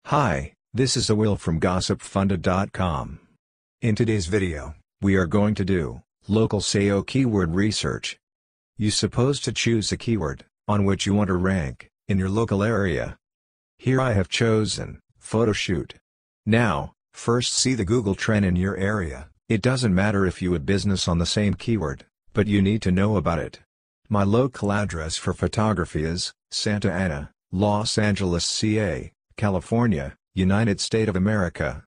Hi, this is Will from GossipFunda.com. In today's video, we are going to do local SEO keyword research. You're supposed to choose a keyword on which you want to rank in your local area. Here I have chosen photo shoot. Now, first see the Google trend in your area. It doesn't matter if you have business on the same keyword, but you need to know about it. My local address for photography is Santa Ana, Los Angeles, CA, California, United States of America.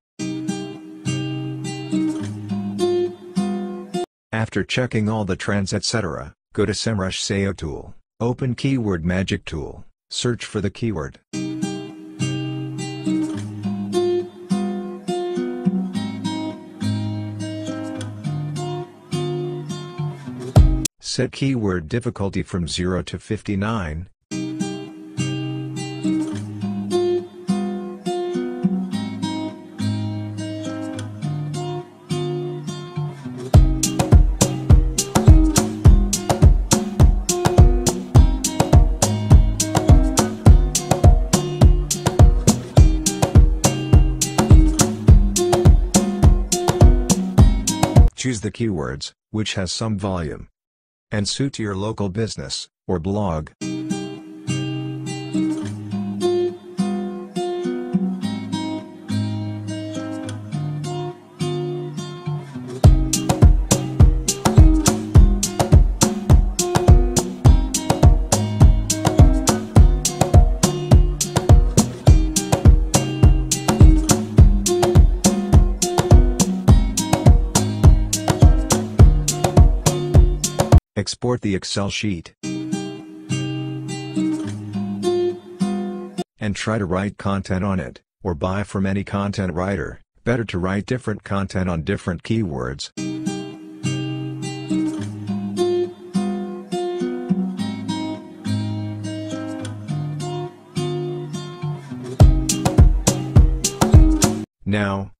After checking all the trends etc., go to SEMrush SEO tool, open Keyword Magic tool, search for the keyword. Set keyword difficulty from 0 to 59. Choose the keywords, which has some volume and suit to your local business or blog. Export the Excel sheet and try to write content on it, or buy from any content writer. Better to write different content on different keywords. Now,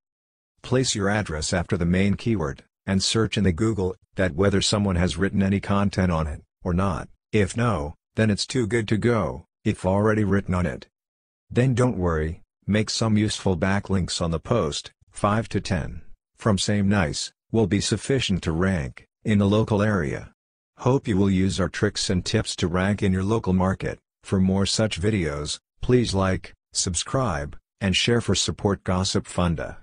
place your address after the main keyword, and search in the Google that whether someone has written any content on it, or not. If no, then it's too good to go, if already written on it. Then don't worry, make some useful backlinks on the post. 5 to 10, from same nice, will be sufficient to rank in the local area. Hope you will use our tricks and tips to rank in your local market. For more such videos, please like, subscribe, and share for support Gossip Funda.